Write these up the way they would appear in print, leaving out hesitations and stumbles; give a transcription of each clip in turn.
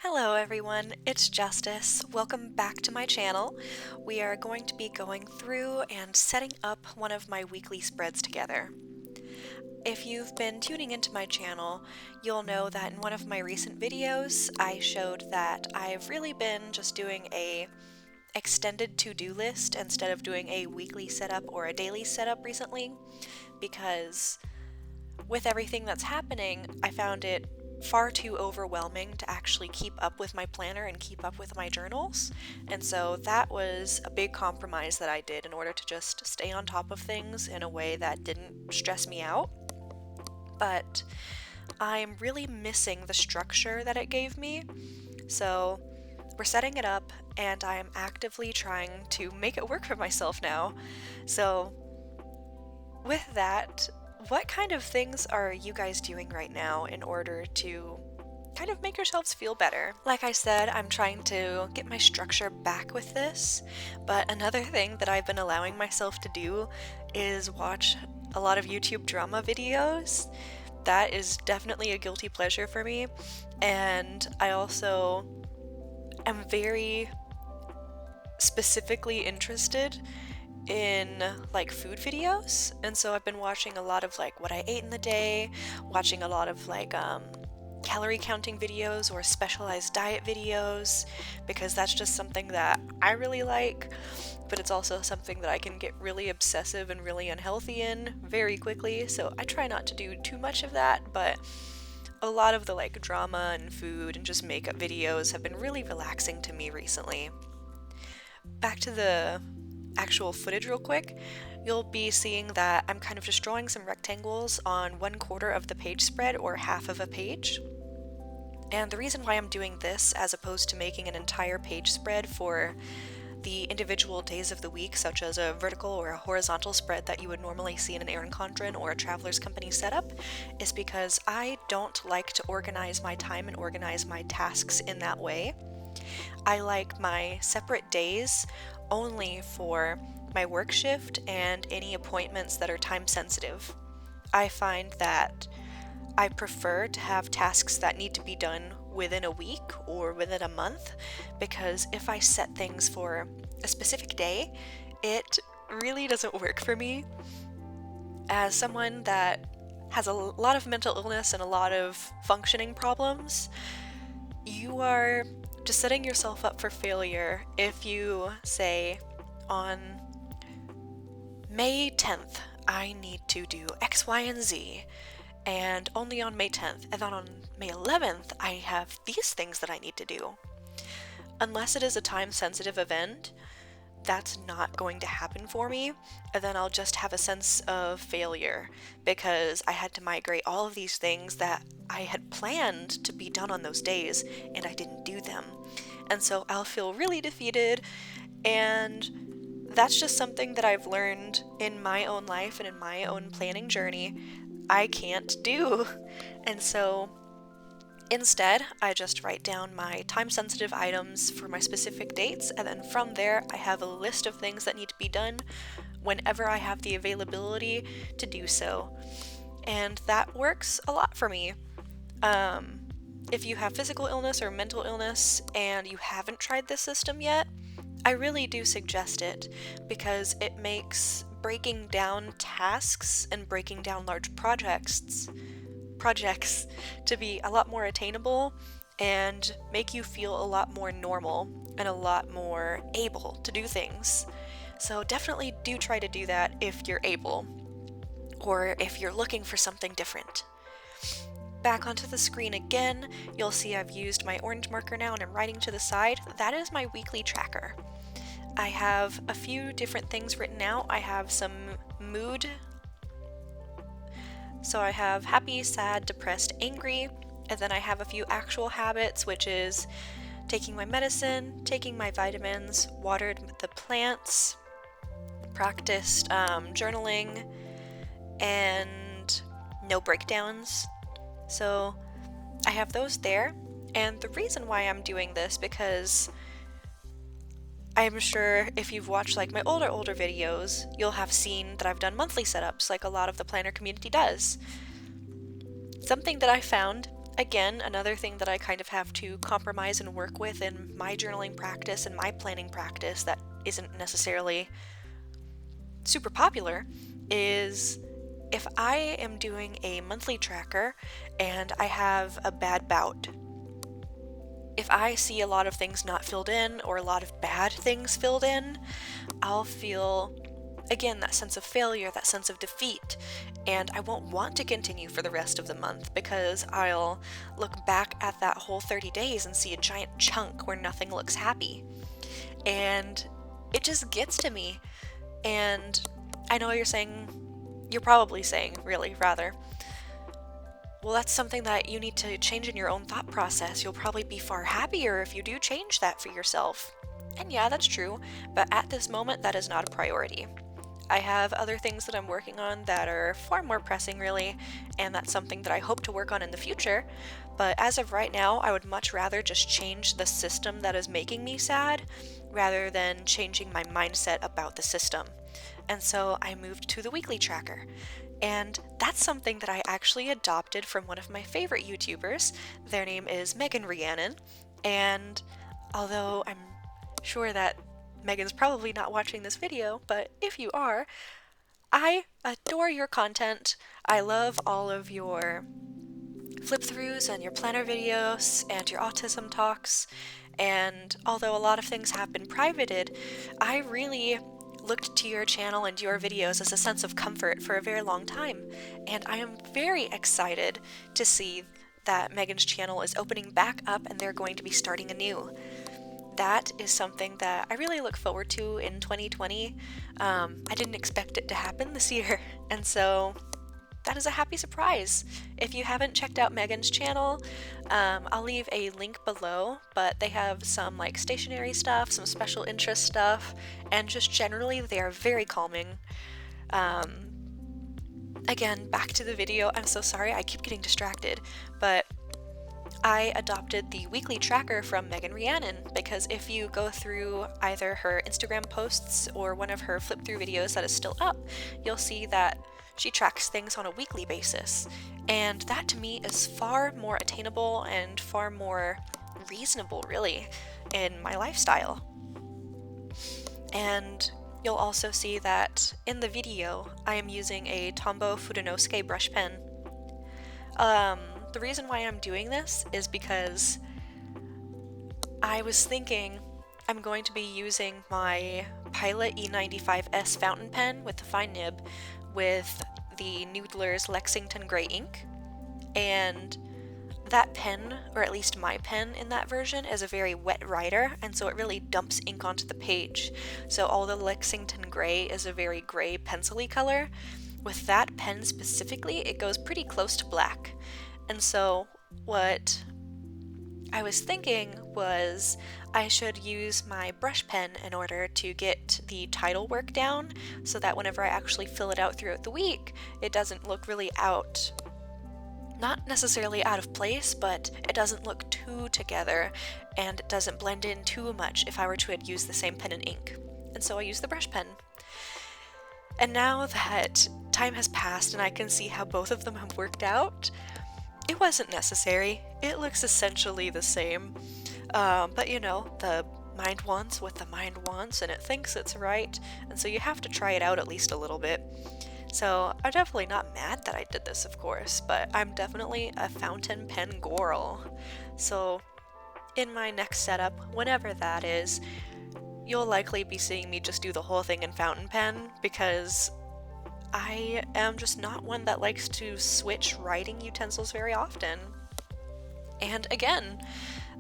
Hello everyone, it's Justice. Welcome back to my channel. We are going to be going through and setting up one of my weekly spreads together. If you've been tuning into my channel, you'll know that in one of my recent videos, I showed that I've really been just doing a extended to-do list instead of doing a weekly setup or a daily setup recently, because with everything that's happening, I found it far too overwhelming to actually keep up with my planner and keep up with my journals. And so that was a big compromise that I did in order to just stay on top of things in a way that didn't stress me out. But I'm really missing the structure that it gave me. So we're setting it up and I'm actively trying to make it work for myself now. So with that, what kind of things are you guys doing right now in order to kind of make yourselves feel better? Like I said, I'm trying to get my structure back with this, but another thing that I've been allowing myself to do is watch a lot of YouTube drama videos. That is definitely a guilty pleasure for me, and I also am very specifically interested in like food videos, and so I've been watching a lot of like what I ate in the day, watching a lot of like calorie counting videos or specialized diet videos, because that's just something that I really like, but it's also something that I can get really obsessive and really unhealthy in very quickly, so I try not to do too much of that. But a lot of the like drama and food and just makeup videos have been really relaxing to me recently. Back to the actual footage real quick, you'll be seeing that I'm kind of just drawing some rectangles on 1/4 of the page spread, or half of a page. And the reason why I'm doing this as opposed to making an entire page spread for the individual days of the week, such as a vertical or a horizontal spread that you would normally see in an Erin Condren or a Traveler's Company setup, is because I don't like to organize my time and organize my tasks in that way. I like my separate days only for my work shift and any appointments that are time sensitive. I find that I prefer to have tasks that need to be done within a week or within a month, because if I set things for a specific day, it really doesn't work for me. As someone that has a lot of mental illness and a lot of functioning problems, you are just setting yourself up for failure if you say, on May 10th, I need to do X, Y, and Z, and only on May 10th, and then on May 11th, I have these things that I need to do. Unless it is a time-sensitive event, that's not going to happen for me, and then I'll just have a sense of failure because I had to migrate all of these things that I had planned to be done on those days and I didn't do them. And so I'll feel really defeated, and that's just something that I've learned in my own life and in my own planning journey I can't do. And so instead, I just write down my time-sensitive items for my specific dates, and then from there, I have a list of things that need to be done whenever I have the availability to do so. And that works a lot for me. If you have physical illness or mental illness and you haven't tried this system yet, I really do suggest it, because it makes breaking down tasks and breaking down large projects to be a lot more attainable and make you feel a lot more normal and a lot more able to do things. So definitely do try to do that if you're able, or if you're looking for something different. Back onto the screen again, you'll see I've used my orange marker now and I'm writing to the side. That is my weekly tracker. I have a few different things written out. I have some mood. So I have happy, sad, depressed, angry, and then I have a few actual habits, which is taking my medicine, taking my vitamins, watered the plants, practiced journaling, and no breakdowns. So I have those there, and the reason why I'm doing this, because I'm sure if you've watched like my older videos, you'll have seen that I've done monthly setups like a lot of the planner community does. Something that I found again, another thing that I kind of have to compromise and work with in my journaling practice and my planning practice that isn't necessarily super popular is if I am doing a monthly tracker and I have a bad bout. If I see a lot of things not filled in or a lot of bad things filled in, I'll feel, again, that sense of failure, that sense of defeat, and I won't want to continue for the rest of the month because I'll look back at that whole 30 days and see a giant chunk where nothing looks happy. And it just gets to me. And I know you're probably saying, really, rather, well, that's something that you need to change in your own thought process. You'll probably be far happier if you do change that for yourself. And yeah, that's true, but at this moment, that is not a priority. I have other things that I'm working on that are far more pressing, really, and that's something that I hope to work on in the future. But as of right now, I would much rather just change the system that is making me sad rather than changing my mindset about the system. And so I moved to the weekly tracker. And that's something that I actually adopted from one of my favorite YouTubers. Their name is Megan Rhiannon. And although I'm sure that Megan's probably not watching this video, but if you are, I adore your content. I love all of your flip-throughs and your planner videos and your autism talks. And although a lot of things have been privated, I really looked to your channel and your videos as a sense of comfort for a very long time, and I am very excited to see that Megan's channel is opening back up and they're going to be starting anew. That is something that I really look forward to in 2020. I didn't expect it to happen this year, and so that is a happy surprise. If you haven't checked out Megan's channel, I'll leave a link below, but they have some like stationery stuff, some special interest stuff, and just generally they are very calming. Again, back to the video. I'm so sorry, I keep getting distracted, but I adopted the weekly tracker from Megan Rhiannon because if you go through either her Instagram posts or one of her flip-through videos that is still up, you'll see that she tracks things on a weekly basis, and that to me is far more attainable and far more reasonable, really, in my lifestyle. And you'll also see that in the video, I am using a Tombow Fudenosuke brush pen. The reason why I'm doing this is because I was thinking I'm going to be using my Pilot E95S fountain pen with the fine nib with the Noodler's Lexington Gray ink, and that pen, or at least my pen in that version, is a very wet writer, and so it really dumps ink onto the page. So all the Lexington Gray is a very gray pencil-y color. With that pen specifically, it goes pretty close to black. And so what I was thinking was I should use my brush pen in order to get the title work down so that whenever I actually fill it out throughout the week, it doesn't look really not necessarily out of place, but it doesn't look too together and it doesn't blend in too much if I were to use the same pen and ink. And so I use the brush pen. And now that time has passed and I can see how both of them have worked out, it wasn't necessary. It looks essentially the same. But you know, the mind wants what the mind wants and it thinks it's right, and so you have to try it out at least a little bit. So I'm definitely not mad that I did this, of course, but I'm definitely a fountain pen girl. So in my next setup, whenever that is, you'll likely be seeing me just do the whole thing in fountain pen because I am just not one that likes to switch writing utensils very often. And again,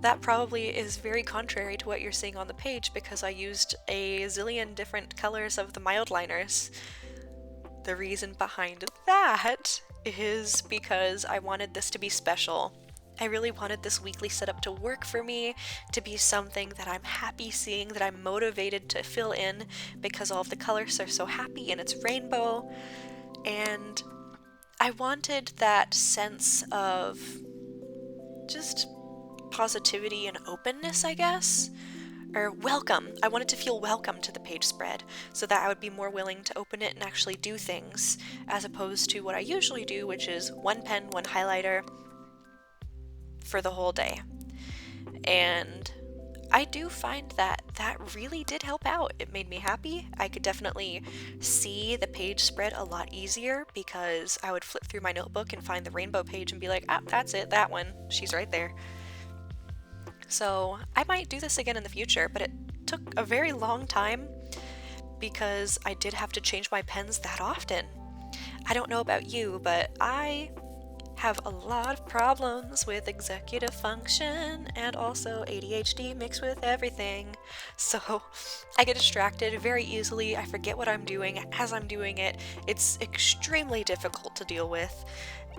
that probably is very contrary to what you're seeing on the page because I used a zillion different colors of the mild liners. The reason behind that is because I wanted this to be special. I really wanted this weekly setup to work for me, to be something that I'm happy seeing, that I'm motivated to fill in because all of the colors are so happy and it's rainbow. And I wanted that sense of just positivity and openness, I guess. Or welcome. I wanted to feel welcome to the page spread so that I would be more willing to open it and actually do things as opposed to what I usually do, which is one pen, one highlighter, for the whole day. And I do find that that really did help out. It made me happy. I could definitely see the page spread a lot easier because I would flip through my notebook and find the rainbow page and be like, ah, that's it, that one. She's right there. So I might do this again in the future, but it took a very long time because I did have to change my pens that often. I don't know about you, but I have a lot of problems with executive function and also ADHD mixed with everything. So I get distracted very easily. I forget what I'm doing as I'm doing it. It's extremely difficult to deal with.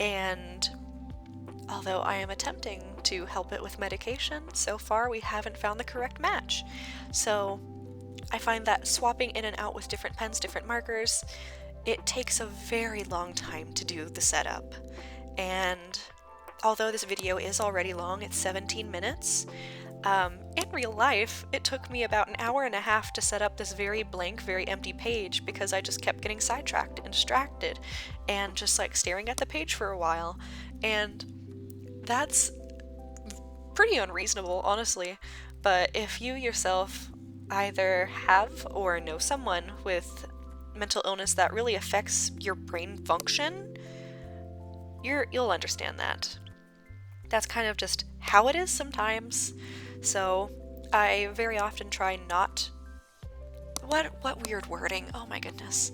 And although I am attempting to help it with medication, so far we haven't found the correct match. So I find that swapping in and out with different pens, different markers, it takes a very long time to do the setup. And although this video is already long, it's 17 minutes, in real life, it took me about an hour and a half to set up this very blank, very empty page because I just kept getting sidetracked and distracted and just like staring at the page for a while. And that's pretty unreasonable, honestly. But if you yourself either have or know someone with mental illness that really affects your brain function, you'll understand that. That's kind of just how it is sometimes. So I very often try not... What weird wording. Oh my goodness.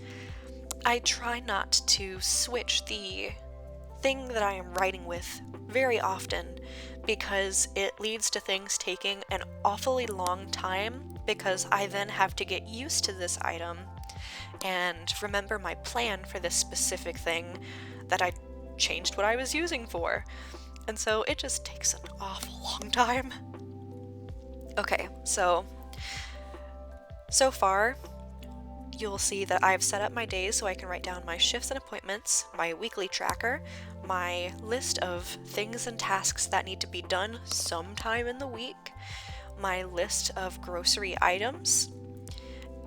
I try not to switch the thing that I am writing with very often because it leads to things taking an awfully long time because I then have to get used to this item and remember my plan for this specific thing that I changed what I was using for. And so it just takes an awful long time. Okay, so far you'll see that I've set up my days so I can write down my shifts and appointments, my weekly tracker, my list of things and tasks that need to be done sometime in the week, my list of grocery items,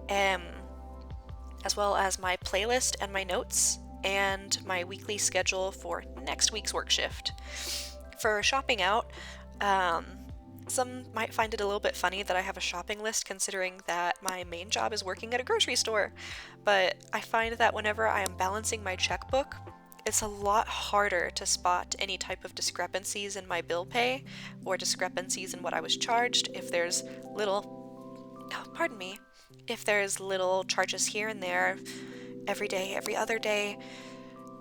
as well as my playlist and my notes, and my weekly schedule for next week's work shift. For shopping out, some might find it a little bit funny that I have a shopping list considering that my main job is working at a grocery store, but I find that whenever I am balancing my checkbook, it's a lot harder to spot any type of discrepancies in my bill pay or discrepancies in what I was charged if there's if there's little charges here and there every day, every other day.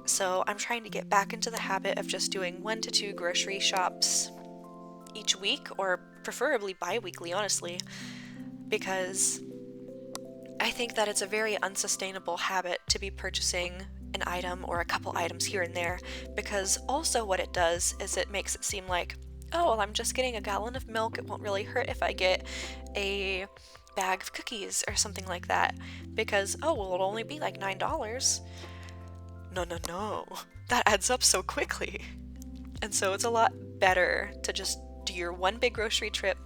So I'm trying to get back into the habit of just doing 1 to 2 grocery shops each week, or preferably bi-weekly, honestly, because I think that it's a very unsustainable habit to be purchasing an item or a couple items here and there, because also what it does is it makes it seem like, oh, well, I'm just getting a gallon of milk, it won't really hurt if I get a bag of cookies or something like that, because, oh, well, it'll only be like $9. No, that adds up so quickly. And so it's a lot better to just do your one big grocery trip.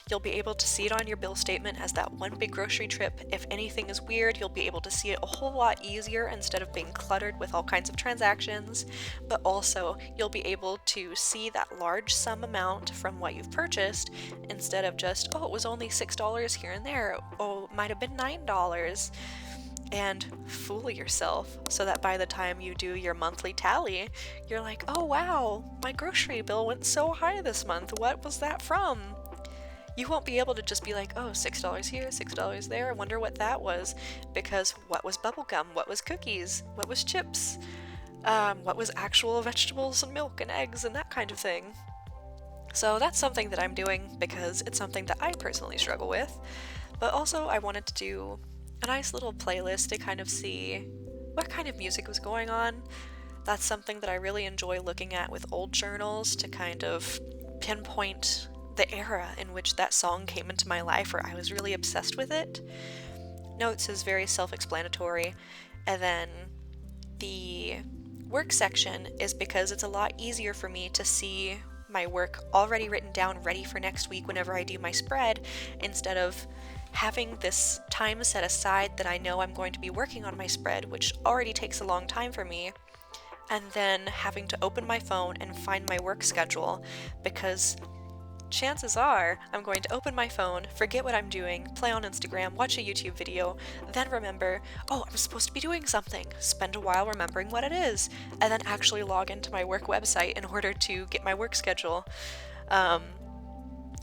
You'll be able to see it on your bill statement as that one big grocery trip. If anything is weird, you'll be able to see it a whole lot easier instead of being cluttered with all kinds of transactions. But also, you'll be able to see that large sum amount from what you've purchased instead of just, oh, it was only $6 here and there. Oh, it might have been $9. And fool yourself so that by the time you do your monthly tally, you're like, oh wow, my grocery bill went so high this month. What was that from? You won't be able to just be like, oh, $6 here, $6 there, I wonder what that was, because what was bubblegum, what was cookies, what was chips, what was actual vegetables and milk and eggs and that kind of thing. So that's something that I'm doing because it's something that I personally struggle with, but also I wanted to do a nice little playlist to kind of see what kind of music was going on. That's something that I really enjoy looking at with old journals to kind of pinpoint the era in which that song came into my life where I was really obsessed with it. Notes is very self-explanatory, and then the work section is because it's a lot easier for me to see my work already written down ready for next week whenever I do my spread, instead of having this time set aside that I know I'm going to be working on my spread, which already takes a long time for me. and then having to open my phone and find my work schedule, because chances are I'm going to open my phone, forget what I'm doing, play on Instagram, watch a YouTube video, then remember, oh, I'm supposed to be doing something, spend a while remembering what it is, and then actually log into my work website in order to get my work schedule.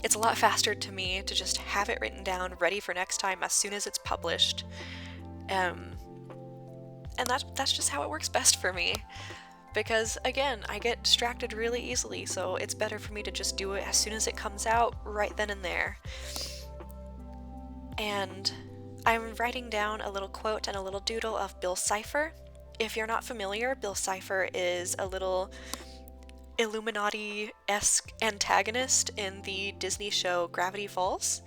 It's a lot faster to me to just have it written down, ready for next time as soon as it's published. And that's just how it works best for me. Because again, I get distracted really easily, so it's better for me to just do it as soon as it comes out, right then and there. And I'm writing down a little quote and a little doodle of Bill Cipher. If you're not familiar, Bill Cipher is a little Illuminati-esque antagonist in the Disney show Gravity Falls,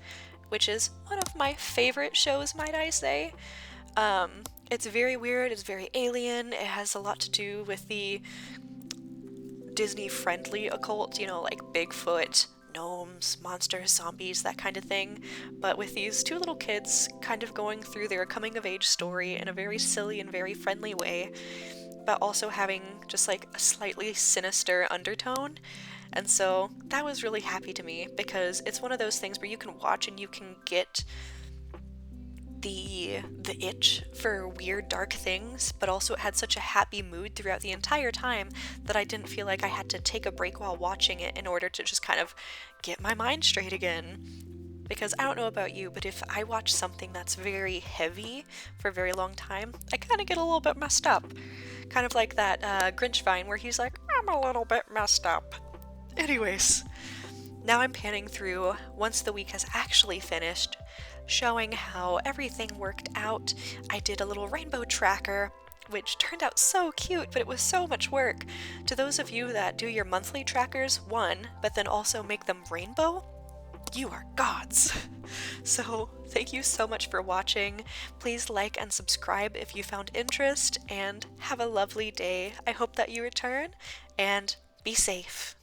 which is one of my favorite shows, might I say. It's very weird, it's very alien, it has a lot to do with the Disney-friendly occult, like Bigfoot, gnomes, monsters, zombies, that kind of thing, but with these two little kids kind of going through their coming-of-age story in a very silly and very friendly way, but also having just like a slightly sinister undertone. And so that was really happy to me, because it's one of those things where you can watch and you can get the itch for weird, dark things, but also it had such a happy mood throughout the entire time that I didn't feel like I had to take a break while watching it in order to just kind of get my mind straight again. Because I don't know about you, but if I watch something that's very heavy for a very long time, I kind of get a little bit messed up. Kind of like that Grinch Vine where he's like, I'm a little bit messed up. Anyways, now I'm panning through once the week has actually finished, showing how everything worked out. I did a little rainbow tracker, which turned out so cute, but it was so much work. To those of you that do your monthly trackers, but then also make them rainbow, you are gods. So thank you so much for watching. Please like and subscribe if you found interest, and have a lovely day. I hope that you return, and be safe.